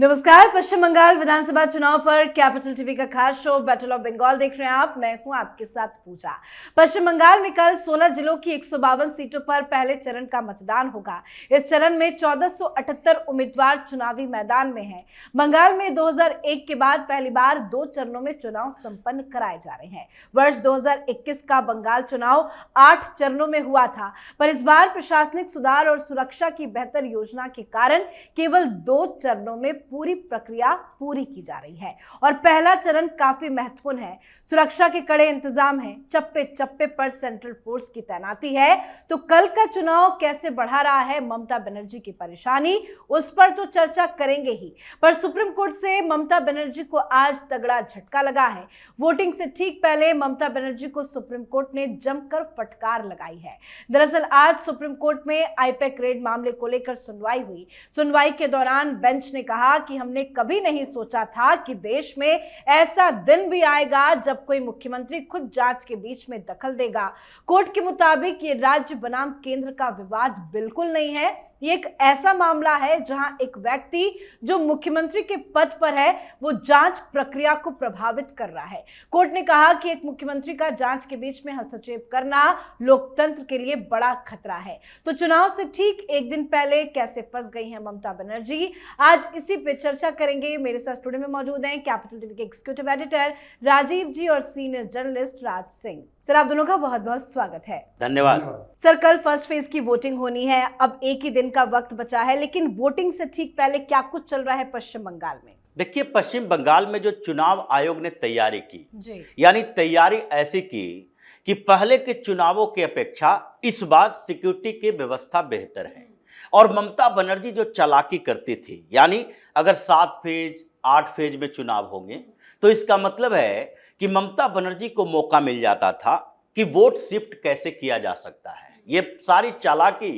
नमस्कार। पश्चिम बंगाल विधानसभा चुनाव पर कैपिटल टीवी का खास शो बैटल ऑफ बंगाल देख रहे हैं आप। मैं हूं आपके साथ पूजा। पश्चिम बंगाल में कल 16 जिलों की 152 सीटों पर पहले चरण का मतदान होगा। इस चरण में 1478 उम्मीदवार चुनावी मैदान में हैं। बंगाल में 2001 के बाद पहली बार 2 चरणों में चुनाव संपन्न कराए जा रहे हैं। वर्ष 2021 का बंगाल चुनाव 8 चरणों में हुआ था, पर इस बार प्रशासनिक सुधार और सुरक्षा की बेहतर योजना के कारण केवल 2 चरणों में पूरी प्रक्रिया पूरी की जा रही है और पहला चरण काफी महत्वपूर्ण है। सुरक्षा के कड़े इंतजाम हैं, चप्पे चप्पे पर सेंट्रल फोर्स की तैनाती है। तो कल का चुनाव कैसे बढ़ा रहा है ममता बनर्जी की परेशानी, उस पर तो चर्चा करेंगे ही, पर सुप्रीम कोर्ट से ममता बनर्जी को आज तगड़ा झटका लगा है। वोटिंग से ठीक पहले ममता बनर्जी को सुप्रीम कोर्ट ने जमकर फटकार लगाई है। दरअसल आज सुप्रीम कोर्ट में आईपैक रेड मामले को लेकर सुनवाई हुई। सुनवाई के दौरान बेंच ने कहा कि हमने कभी नहीं सोचा था कि देश में ऐसा दिन भी आएगा जब कोई मुख्यमंत्री खुद जांच के बीच में दखल देगा। कोर्ट के मुताबिक ये राज्य बनाम केंद्र का विवाद बिल्कुल नहीं है। ये एक ऐसा मामला है जहां एक व्यक्ति जो मुख्यमंत्री के पद पर है वो जांच प्रक्रिया को प्रभावित कर रहा है। कोर्ट ने कहा कि एक मुख्यमंत्री का जांच के बीच में हस्तक्षेप करना लोकतंत्र के लिए बड़ा खतरा है। तो चुनाव से ठीक एक दिन पहले कैसे फंस गई हैं ममता बनर्जी, आज इसी पे चर्चा करेंगे। मेरे साथ स्टूडियो में मौजूद हैं कैपिटल टीवी के एग्जीक्यूटिव एडिटर राजीव जी और senior journalist Raj Singh. Sir, आप दोनों का बहुत बहुत स्वागत है। धन्यवाद। सर, कल फर्स्ट फेज की वोटिंग होनी है, अब एक ही दिन का वक्त बचा है, लेकिन वोटिंग से ठीक पहले क्या कुछ चल रहा है पश्चिम बंगाल में? देखिए, पश्चिम बंगाल में जो चुनाव आयोग ने तैयारी की जी, यानी तैयारी ऐसी की कि पहले के चुनावों की अपेक्षा इस बार सिक्योरिटी की व्यवस्था बेहतर है। और ममता बनर्जी जो चालाकी करती थी, यानी अगर 7 फेज 8 फेज में चुनाव होंगे तो इसका मतलब है कि ममता बनर्जी को मौका मिल जाता था कि वोट शिफ्ट कैसे किया जा सकता है। ये सारी चालाकी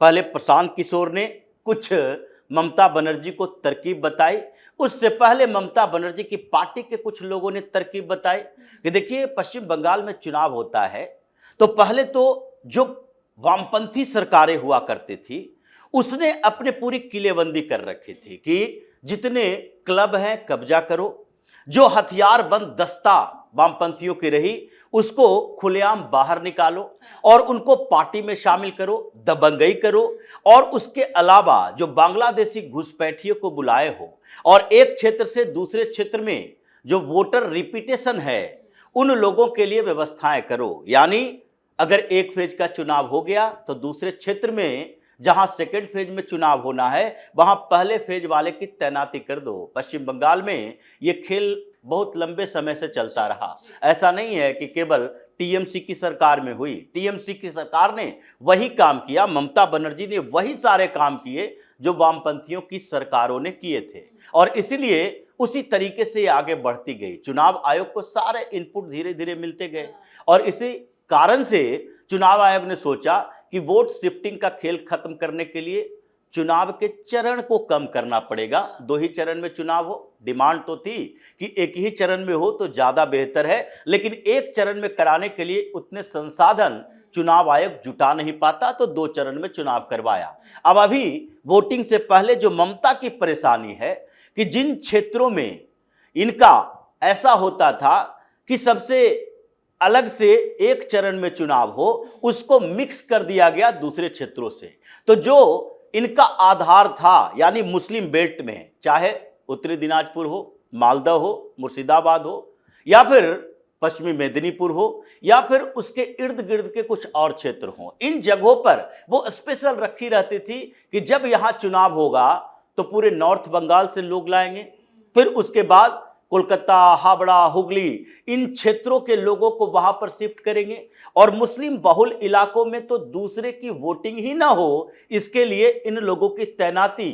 पहले प्रशांत किशोर ने कुछ ममता बनर्जी को तरकीब बताई, उससे पहले ममता बनर्जी की पार्टी के कुछ लोगों ने तरकीब बताई कि देखिए, पश्चिम बंगाल में चुनाव होता है तो पहले तो जो वामपंथी सरकारें हुआ करती थी उसने अपने पूरी किलेबंदी कर रखी थी कि जितने क्लब हैं कब्जा करो, जो हथियारबंद दस्ता वामपंथियों की रही उसको खुलेआम बाहर निकालो और उनको पार्टी में शामिल करो, दबंगई करो, और उसके अलावा जो बांग्लादेशी घुसपैठियों को बुलाए हो और एक क्षेत्र से दूसरे क्षेत्र में जो वोटर रिपीटेशन है उन लोगों के लिए व्यवस्थाएं करो। यानी अगर एक फेज का चुनाव हो गया तो दूसरे क्षेत्र में जहां सेकेंड फेज में चुनाव होना है वहां पहले फेज वाले की तैनाती कर दो। पश्चिम बंगाल में ये खेल बहुत लंबे समय से चलता रहा। ऐसा नहीं है कि केवल टीएमसी की सरकार में हुई। टीएमसी की सरकार ने वही काम किया, ममता बनर्जी ने वही सारे काम किए जो वामपंथियों की सरकारों ने किए थे, और इसीलिए उसी तरीके से आगे बढ़ती गई। चुनाव आयोग को सारे इनपुट धीरे धीरे मिलते गए और इसी कारण से चुनाव आयोग ने सोचा कि वोट शिफ्टिंग का खेल खत्म करने के लिए चुनाव के चरण को कम करना पड़ेगा। 2 ही चरण में चुनाव हो। डिमांड तो थी कि एक ही चरण में हो तो ज्यादा बेहतर है, लेकिन एक चरण में कराने के लिए उतने संसाधन चुनाव आयोग जुटा नहीं पाता तो 2 चरण में चुनाव करवाया। अब अभी वोटिंग से पहले जो ममता की परेशानी है कि जिन क्षेत्रों में इनका ऐसा होता था कि सबसे अलग से एक चरण में चुनाव हो उसको मिक्स कर दिया गया दूसरे क्षेत्रों से। तो जो इनका आधार था यानी मुस्लिम बेल्ट में, चाहे उत्तरी दिनाजपुर हो, मालदा हो, मुर्शिदाबाद हो, या फिर पश्चिमी मेदिनीपुर हो, या फिर उसके इर्द गिर्द के कुछ और क्षेत्र हों, इन जगहों पर वो स्पेशल रखी रहती थी कि जब यहाँ चुनाव होगा तो पूरे नॉर्थ बंगाल से लोग लाएंगे, फिर उसके बाद कोलकाता, हावड़ा, हुगली, इन क्षेत्रों के लोगों को वहां पर शिफ्ट करेंगे, और मुस्लिम बहुल इलाकों में तो दूसरे की वोटिंग ही ना हो इसके लिए इन लोगों की तैनाती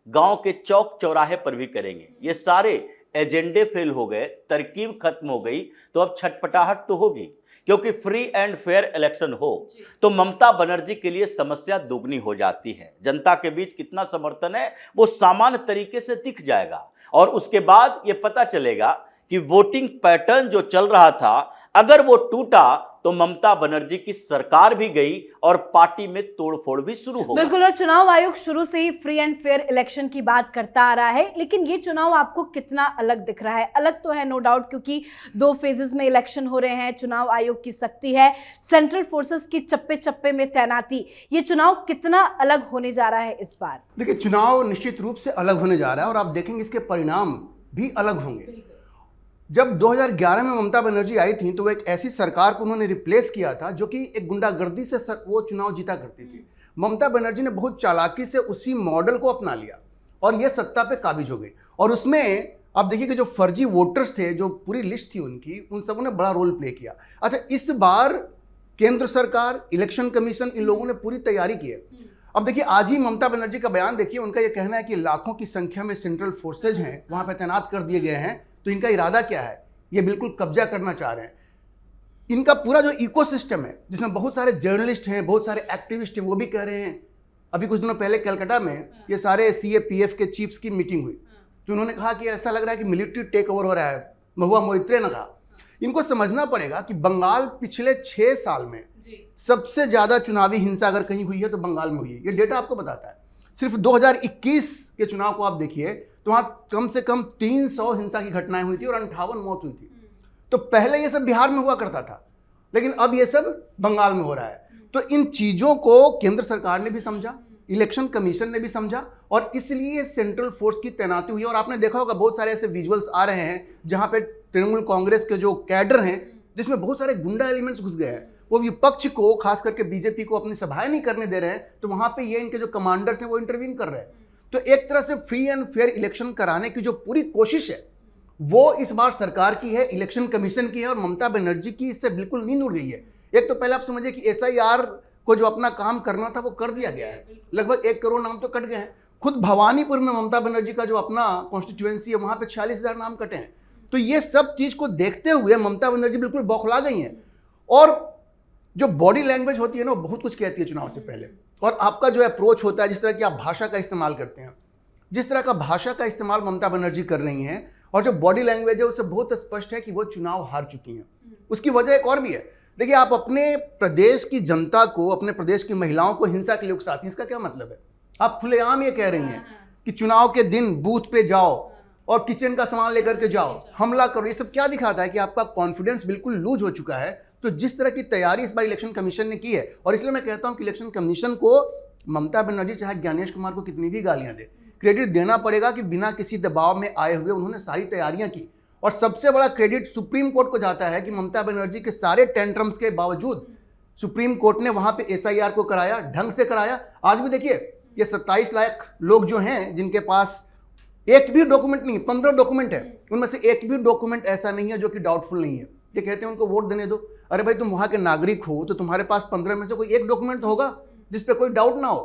गांव के चौक चौराहे पर भी करेंगे। ये सारे एजेंडे फेल हो गए, तरकीब खत्म हो गई, तो अब छटपटाहट तो होगी, क्योंकि फ्री एंड फेयर इलेक्शन हो तो ममता बनर्जी के लिए समस्या दुगनी हो जाती है। जनता के बीच कितना समर्थन है वो सामान्य तरीके से दिख जाएगा, और उसके बाद ये पता चलेगा कि वोटिंग पैटर्न जो चल रहा था अगर वो टूटा तो ममता बनर्जी की सरकार भी गई और पार्टी में तोड़फोड़ भी शुरू हो गई। बिल्कुल, और चुनाव आयोग शुरू से ही फ्री एंड फेयर इलेक्शन की बात करता आ रहा है, लेकिन ये चुनाव आपको कितना अलग दिख रहा है? अलग तो है नो डाउट, क्योंकि 2 फेजेस में इलेक्शन हो रहे हैं, चुनाव आयोग की सख्ती है, सेंट्रल फोर्सेस की चप्पे चप्पे में तैनाती। ये चुनाव कितना अलग होने जा रहा है इस बार? देखिए, चुनाव निश्चित रूप से अलग होने जा रहा है और आप देखेंगे इसके परिणाम भी अलग होंगे। जब 2011 में ममता बनर्जी आई थी तो वो एक ऐसी सरकार को उन्होंने रिप्लेस किया था जो कि एक गुंडागर्दी से वो चुनाव जीता करती थी। ममता बनर्जी ने बहुत चालाकी से उसी मॉडल को अपना लिया और ये सत्ता पे काबिज हो गई। और उसमें आप देखिए कि जो फर्जी वोटर्स थे, जो पूरी लिस्ट थी उनकी, उन सबों ने बड़ा रोल प्ले किया। अच्छा, इस बार केंद्र सरकार, इलेक्शन कमीशन, इन लोगों ने पूरी तैयारी की है। अब देखिए, आज ही ममता बनर्जी का बयान देखिए, उनका ये कहना है कि लाखों की संख्या में सेंट्रल फोर्सेज हैं, वहां पर तैनात कर दिए गए हैं। तो इनका इरादा क्या है? ये बिल्कुल कब्जा करना चाह रहे हैं। इनका पूरा जो इकोसिस्टम है, जिसमें बहुत सारे जर्नलिस्ट हैं, बहुत सारे एक्टिविस्ट हैं, वो भी कह रहे हैं। अभी कुछ दिनों पहले कलकत्ता में ये सारे CAPF के चीफ्स की मीटिंग हुई, तो उन्होंने कहा कि ऐसा लग रहा है कि मिलिट्री टेक ओवर हो रहा है। महुआ मोइत्रे ने कहा। इनको समझना पड़ेगा कि बंगाल पिछले 6 साल में सबसे ज्यादा चुनावी हिंसा अगर कहीं हुई है तो बंगाल में हुई है। ये डेटा आपको बताता है। सिर्फ 2021 के चुनाव को आप देखिए तो वहां कम से कम 300 हिंसा की घटनाएं हुई थी और 58 मौत हुई थी। तो पहले ये सब बिहार में हुआ करता था, लेकिन अब ये सब बंगाल में हो रहा है। तो इन चीजों को केंद्र सरकार ने भी समझा, इलेक्शन कमीशन ने भी समझा, और इसलिए सेंट्रल फोर्स की तैनाती हुई है। और आपने देखा होगा बहुत सारे ऐसे विजुअल्स आ रहे हैं जहां पे तृणमूल कांग्रेस के जो कैडर हैं, जिसमें बहुत सारे गुंडा एलिमेंट्स घुस गए हैं, वो विपक्ष को, खास करके बीजेपी को, अपनी सभाएं नहीं करने दे रहे हैं। तो वहां पे ये इनके जो कमांडर्स हैं वो इंटरवीन कर रहे हैं। तो एक तरह से फ्री एंड फेयर इलेक्शन कराने की जो पूरी कोशिश है वो इस बार सरकार की है, इलेक्शन कमीशन की है, और ममता बनर्जी की इससे बिल्कुल नींद उड़ गई है। एक तो पहले आप समझिए कि SIR को जो अपना काम करना था वो कर दिया गया है। लगभग 1 करोड़ नाम तो कट गए हैं। खुद भवानीपुर में ममता बनर्जी का जो अपना कॉन्स्टिट्यूएंसी है, वहां पे 46,000 नाम कटे हैं। तो ये सब चीज को देखते हुए ममता बनर्जी बिल्कुल बौखला गई हैं। और जो बॉडी लैंग्वेज होती है ना, बहुत कुछ कहती है चुनाव से पहले। और आपका जो अप्रोच होता है, जिस तरह की आप भाषा का इस्तेमाल करते हैं, जिस तरह का भाषा का इस्तेमाल ममता बनर्जी कर रही हैं, और जो बॉडी लैंग्वेज है, उससे बहुत स्पष्ट है कि वो चुनाव हार चुकी हैं। उसकी वजह एक और भी है। देखिए, आप अपने प्रदेश की जनता को, अपने प्रदेश की महिलाओं को हिंसा के लिए उकसाती हैं, इसका क्या मतलब है? आप खुलेआम ये कह रही हैं कि चुनाव के दिन बूथ पे जाओ और किचन का सामान लेकर के जाओ, हमला करो। ये सब क्या दिखाता है? कि आपका कॉन्फिडेंस बिल्कुल लूज हो चुका है। तो जिस तरह की तैयारी इस बार इलेक्शन कमीशन ने की है, और इसलिए मैं कहता हूं कि इलेक्शन कमीशन को ममता बनर्जी चाहे ज्ञानेश कुमार को कितनी भी गालियां दे, क्रेडिट देना पड़ेगा कि बिना किसी दबाव में आए हुए उन्होंने सारी तैयारियां की। और सबसे बड़ा क्रेडिट सुप्रीम कोर्ट को जाता है कि ममता बनर्जी के सारे टेंट्रम्स के बावजूद सुप्रीम कोर्ट ने वहां पे SIR को कराया, ढंग से कराया। आज भी देखिए, ये 27 लाख लोग जो हैं, जिनके पास एक भी डॉक्यूमेंट नहीं, 15 डॉक्यूमेंट है, उनमें से एक भी डॉक्यूमेंट ऐसा नहीं है जो कि डाउटफुल नहीं है। ये कहते हैं उनको वोट देने दो। अरे भाई, तुम वहां के नागरिक हो तो तुम्हारे पास 15 में से कोई एक डॉक्यूमेंट तो होगा जिसपे कोई डाउट ना हो।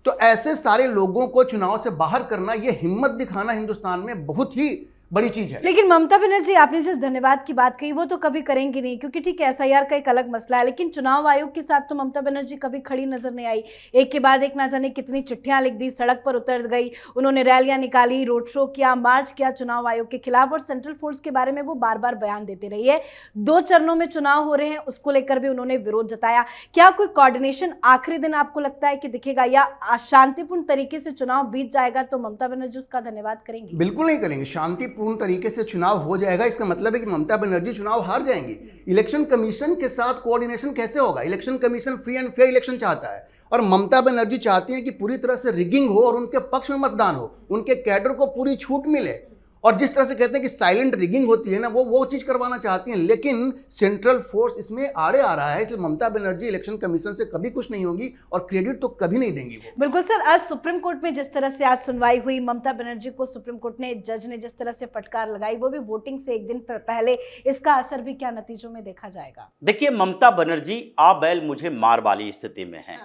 तो ऐसे सारे लोगों को चुनाव से बाहर करना, ये हिम्मत दिखाना हिंदुस्तान में बहुत ही बड़ी चीज है। लेकिन ममता बनर्जी, आपने जिस धन्यवाद की बात कही वो तो कभी करेंगी नहीं, क्योंकि ठीक है SIR का एक अलग मसला है, लेकिन चुनाव आयोग के साथ तो ममता बनर्जी कभी खड़ी नजर नहीं आई। एक के बाद एक ना जाने कितनी चिट्ठियां लिख दी, सड़क पर उतर गई, उन्होंने रैलियां निकाली, रोड शो किया, मार्च किया चुनाव आयोग के खिलाफ, और सेंट्रल फोर्स के बारे में वो बार बार बयान देते रही है। 2 चरणों में चुनाव हो रहे हैं, उसको लेकर भी उन्होंने विरोध जताया। क्या कोई कोऑर्डिनेशन आखिरी दिन आपको लगता है कि दिखेगा, या शांतिपूर्ण तरीके से चुनाव बीत जाएगा तो ममता बनर्जी उसका धन्यवाद करेंगी? बिल्कुल नहीं करेंगे। शांतिपूर्ण तरीके से चुनाव हो जाएगा, इसका मतलब है कि ममता बनर्जी चुनाव हार जाएंगी। इलेक्शन कमीशन के साथ कोऑर्डिनेशन कैसे होगा? Election commission free and fair election चाहता है, और ममता बनर्जी चाहती हैं कि पूरी तरह से रिगिंग हो और उनके पक्ष में मतदान हो, उनके कैडर को पूरी छूट मिले। और जिस तरह से कहते हैं कि साइलेंट रिगिंग होती है ना, वो चीज करवाना चाहती हैं। लेकिन सेंट्रल फोर्स इसमें आड़े आ रहा है, इसलिए ममता बनर्जी इलेक्शन कमीशन से कभी कुछ नहीं होगी और क्रेडिट तो कभी नहीं देंगी वो। बिल्कुल सर, आज सुप्रीम कोर्ट में जिस तरह से आज सुनवाई हुई, ममता बनर्जी को सुप्रीम कोर्ट ने, जज ने जिस तरह से फटकार लगाई, वो भी वोटिंग से एक दिन पहले, इसका असर भी क्या नतीजों में देखा जाएगा? देखिए, ममता बनर्जी आ बैल मुझे मार वाली स्थिति में है।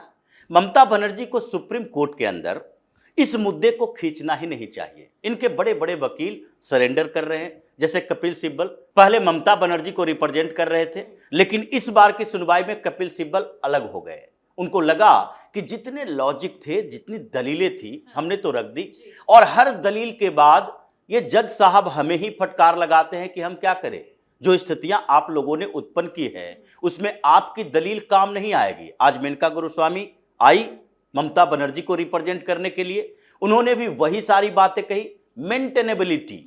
ममता बनर्जी को सुप्रीम कोर्ट के अंदर इस मुद्दे को खींचना ही नहीं चाहिए। इनके बड़े बड़े वकील सरेंडर कर रहे हैं, जैसे कपिल सिब्बल पहले ममता बनर्जी को रिप्रेजेंट कर रहे थे, लेकिन इस बार की सुनवाई में कपिल सिब्बल अलग हो गए। उनको लगा कि जितने लॉजिक थे, जितनी दलीलें थी, हमने तो रख दी, और हर दलील के बाद ये जज साहब हमें ही फटकार लगाते हैं कि हम क्या करें। जो स्थितियां आप लोगों ने उत्पन्न की है उसमें आपकी दलील काम नहीं आएगी। आज मेनका गुरुस्वामी आई ममता बनर्जी को रिप्रेजेंट करने के लिए, उन्होंने भी वही सारी बातें कही। मेंटेनेबिलिटी,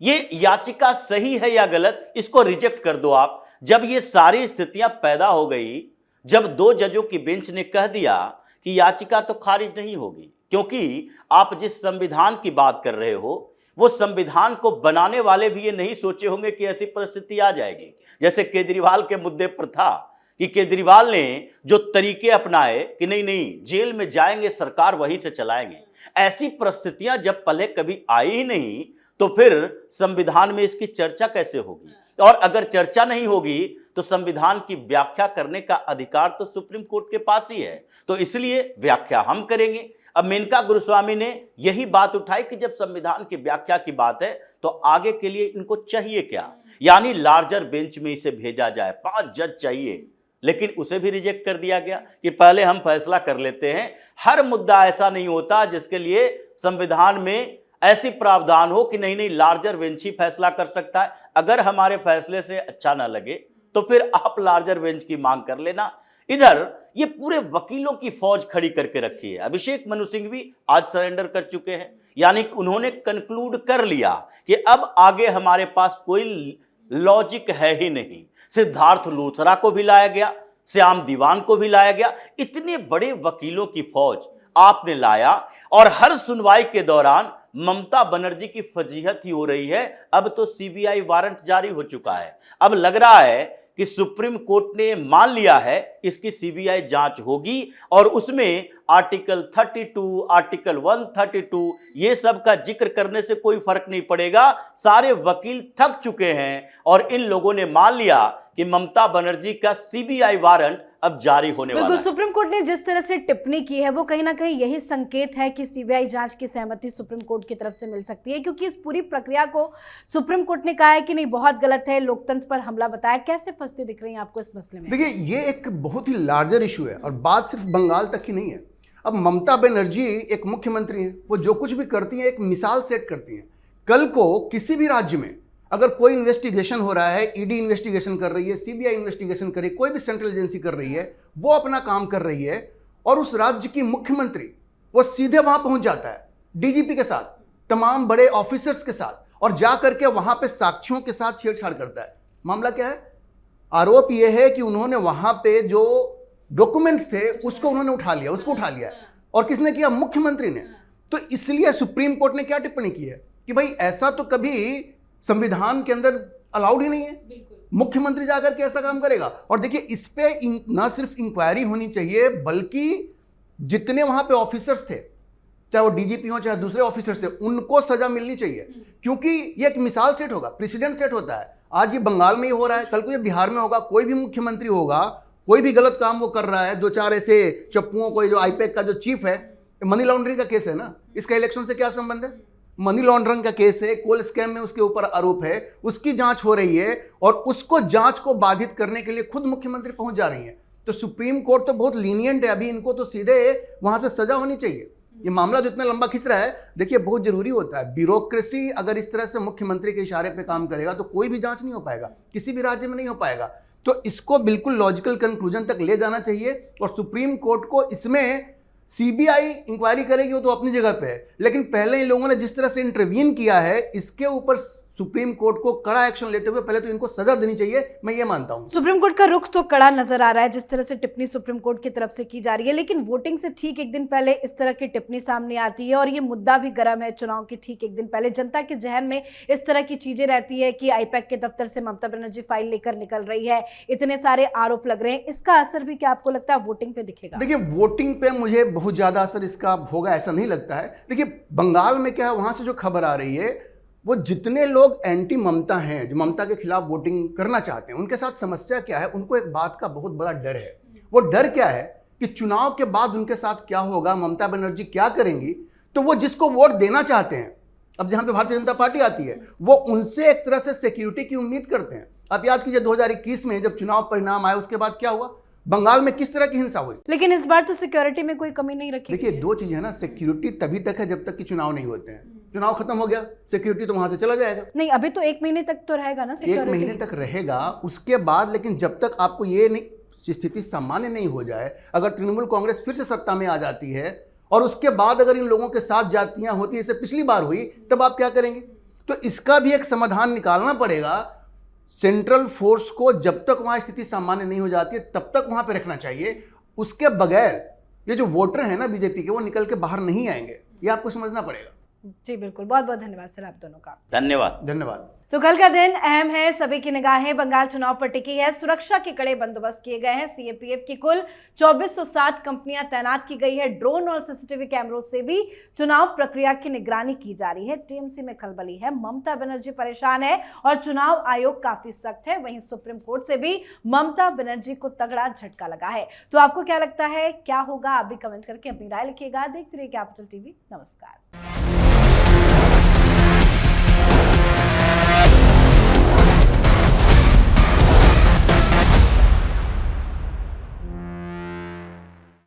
ये याचिका सही है या गलत, इसको रिजेक्ट कर दो आप। जब ये सारी स्थितियां पैदा हो गई, जब 2 जजों की बेंच ने कह दिया कि याचिका तो खारिज नहीं होगी, क्योंकि आप जिस संविधान की बात कर रहे हो वो संविधान को बनाने वाले भी ये नहीं सोचे होंगे कि ऐसी परिस्थिति आ जाएगी। जैसे केजरीवाल के मुद्दे पर था कि केजरीवाल ने जो तरीके अपनाए कि नहीं जेल में जाएंगे, सरकार वहीं से चलाएंगे, ऐसी परिस्थितियां जब पहले कभी आई ही नहीं तो फिर संविधान में इसकी चर्चा कैसे होगी? और अगर चर्चा नहीं होगी तो संविधान की व्याख्या करने का अधिकार तो सुप्रीम कोर्ट के पास ही है, तो इसलिए व्याख्या हम करेंगे। अब मेनका गुरुस्वामी ने यही बात उठाई कि जब संविधान की व्याख्या की बात है तो आगे के लिए इनको चाहिए क्या, यानी लार्जर बेंच में इसे भेजा जाए, 5 जज चाहिए, लेकिन उसे भी रिजेक्ट कर दिया गया कि पहले हम फैसला कर लेते हैं। हर मुद्दा ऐसा नहीं होता जिसके लिए संविधान में ऐसी प्रावधान हो कि नहीं लार्जर बेंच ही फैसला कर सकता है। अगर हमारे फैसले से अच्छा ना लगे तो फिर आप लार्जर बेंच की मांग कर लेना। इधर ये पूरे वकीलों की फौज खड़ी करके रखी है। अभिषेक मनु सिंह भी आज सरेंडर कर चुके हैं, यानी उन्होंने कंक्लूड कर लिया कि अब आगे हमारे पास कोई लॉजिक है ही नहीं। सिद्धार्थ लूथरा को भी लाया गया, श्याम दीवान को भी लाया गया, इतने बड़े वकीलों की फौज आपने लाया और हर सुनवाई के दौरान ममता बनर्जी की फजीहत ही हो रही है। अब तो सीबीआई वारंट जारी हो चुका है। अब लग रहा है कि सुप्रीम कोर्ट ने मान लिया है इसकी सीबीआई जांच होगी और उसमें आर्टिकल 32, आर्टिकल 132 ये सब का जिक्र करने से कोई फर्क नहीं पड़ेगा। सारे वकील थक चुके हैं और इन लोगों ने मान लिया कि ममता बनर्जी का सीबीआई वारंट अब जारी होने वाला है। सुप्रीम कोर्ट ने जिस तरह से टिप्पणी की है वो कहीं ना कहीं यही संकेत है कि सीबीआई जांच की सहमति सुप्रीम कोर्ट की तरफ से मिल सकती है, क्योंकि इस पूरी प्रक्रिया को सुप्रीम कोर्ट ने कहा है कि नहीं बहुत गलत है, लोकतंत्र पर हमला बताया। कैसे फंसते दिख रही है आपको इस मसले में? देखिए, ये एक बहुत ही लार्जर इशू है और बात सिर्फ बंगाल तक की नहीं है। अब ममता बनर्जी एक मुख्यमंत्री है, वो जो कुछ भी करती है एक मिसाल सेट करती है। कल को किसी भी राज्य में अगर कोई इन्वेस्टिगेशन हो रहा है, ईडी इन्वेस्टिगेशन कर रही है, सीबीआई इन्वेस्टिगेशन कर रही है, कोई भी सेंट्रल एजेंसी कर रही है, वो अपना काम कर रही है और उस राज्य की मुख्यमंत्री वो सीधे वहां पहुंच जाता है डीजीपी के साथ, तमाम बड़े ऑफिसर्स के साथ, और जा करके वहां पे साक्ष्यों के साथ छेड़छाड़ करता है। मामला क्या है? आरोप यह है कि उन्होंने वहां पे जो डॉक्यूमेंट्स थे उसको उन्होंने उठा लिया, और किसने किया? मुख्यमंत्री ने। तो इसलिए सुप्रीम कोर्ट ने क्या टिप्पणी की है कि भाई ऐसा तो कभी संविधान के अंदर अलाउड ही नहीं है, मुख्यमंत्री जाकर के ऐसा काम करेगा। और देखिए, इस पे ना सिर्फ इंक्वायरी होनी चाहिए बल्कि जितने वहां पे ऑफिसर्स थे, चाहे वो डीजीपी हो चाहे दूसरे ऑफिसर्स थे, उनको सजा मिलनी चाहिए, क्योंकि ये एक मिसाल सेट होगा, प्रेसिडेंट सेट होता है। आज ये बंगाल में ही हो रहा है, कल को ये बिहार में होगा, कोई भी मुख्यमंत्री होगा, कोई भी गलत काम वो कर रहा है, 2-4 ऐसे चप्पुओं को, जो आईपैक का जो चीफ है, मनी लॉन्ड्रिंग का केस है ना, इसका इलेक्शन से क्या संबंध है? मनी लॉन्ड्रिंग का केस है, कोल स्कैम में उसके ऊपर आरोप है, उसकी जांच हो रही है और उसको जांच को बाधित करने के लिए खुद मुख्यमंत्री पहुंच जा रही है। तो सुप्रीम कोर्ट तो बहुत लीनियंट है, अभी इनको तो सीधे वहां से सजा होनी चाहिए। ये मामला जो इतना लंबा खिंच रहा है, देखिए बहुत जरूरी होता है। ब्यूरोक्रेसी अगर इस तरह से मुख्यमंत्री के इशारे पे काम करेगा तो कोई भी जांच नहीं हो पाएगा, किसी भी राज्य में नहीं हो पाएगा। तो इसको बिल्कुल लॉजिकल कंक्लूजन तक ले जाना चाहिए और सुप्रीम कोर्ट को इसमें सीबीआई इंक्वायरी करेगी, वो तो अपनी जगह पे है, लेकिन पहले इन लोगों ने जिस तरह से इंटरवीन किया है इसके ऊपर सुप्रीम कोर्ट को कड़ा एक्शन लेते हुए पहले तो इनको सजा देनी चाहिए, मैं ये मानता हूं। सुप्रीम कोर्ट का रुख तो कड़ा नजर आ रहा है जिस तरह से टिप्पणी सुप्रीम कोर्ट की तरफ से की जा रही है, लेकिन वोटिंग से ठीक एक दिन पहले इस तरह की टिप्पणी सामने आती है और ये मुद्दा भी गर्म है। चुनाव के ठीक एक दिन पहले जनता के जहन में इस तरह की चीजें रहती है कि आईपैक के दफ्तर से ममता बनर्जी फाइल लेकर निकल रही है, इतने सारे आरोप लग रहे हैं, इसका असर भी क्या आपको लगता है वोटिंग पे दिखेगा? देखिए, वोटिंग पे मुझे बहुत ज्यादा असर इसका होगा ऐसा नहीं लगता है। देखिए, बंगाल में क्या है, वहां से जो खबर आ रही है, वो जितने लोग एंटी ममता हैं, जो ममता के खिलाफ वोटिंग करना चाहते हैं, उनके साथ समस्या क्या है, उनको एक बात का बहुत बड़ा डर है। वो डर क्या है कि चुनाव के बाद उनके साथ क्या होगा, ममता बनर्जी क्या करेंगी, तो वो जिसको वोट देना चाहते हैं, अब जहां पे भारतीय जनता पार्टी आती है, वो उनसे एक तरह से सिक्योरिटी की उम्मीद करते हैं। आप याद कीजिए 2021 में जब चुनाव परिणाम आए उसके बाद क्या हुआ, बंगाल में किस तरह की हिंसा हुई। लेकिन इस बार तो सिक्योरिटी में कोई कमी नहीं रखी देखिए गई है। दो चीजें है ना, सिक्योरिटी तभी तक है जब तक कि चुनाव नहीं होते हैं। चुनाव खत्म हो गया, सिक्योरिटी तो वहां से चला जाएगा। नहीं, अभी तो 1 महीने तक तो रहेगा ना एक सिक्योरिटी। महीने तक रहेगा, उसके बाद लेकिन जब तक आपको ये नहीं स्थिति सामान्य नहीं हो जाए, अगर तृणमूल कांग्रेस फिर से सत्ता में आ जाती है और उसके बाद अगर इन लोगों के साथ जातियां होती जैसे पिछली बार हुई, तब आप क्या करेंगे। तो इसका भी एक समाधान निकालना पड़ेगा। सेंट्रल फोर्स को जब तक वहां स्थिति सामान्य नहीं हो जाती है तब तक वहां पे रखना चाहिए। उसके बगैर ये जो वोटर है ना बीजेपी के, वो निकल के बाहर नहीं आएंगे, ये आपको समझना पड़ेगा। जी बिल्कुल, बहुत बहुत धन्यवाद सर आप दोनों का। धन्यवाद। धन्यवाद। तो कल का दिन अहम है, सभी की निगाहें बंगाल चुनाव पर टिकी है। सुरक्षा के कड़े बंदोबस्त किए गए हैं। सीएपीएफ की कुल 2460 कंपनियां तैनात की गई है। ड्रोन और सीसीटीवी कैमरों से भी चुनाव प्रक्रिया की निगरानी की जा रही है। टीएमसी में खलबली है, ममता बनर्जी परेशान है और चुनाव आयोग काफी सख्त है। वहीं सुप्रीम कोर्ट से भी ममता बनर्जी को तगड़ा झटका लगा है। तो आपको क्या लगता है, क्या होगा? आप भी कमेंट करके अपनी राय लिखिएगा। देखते रहिए कैपिटल टीवी। नमस्कार।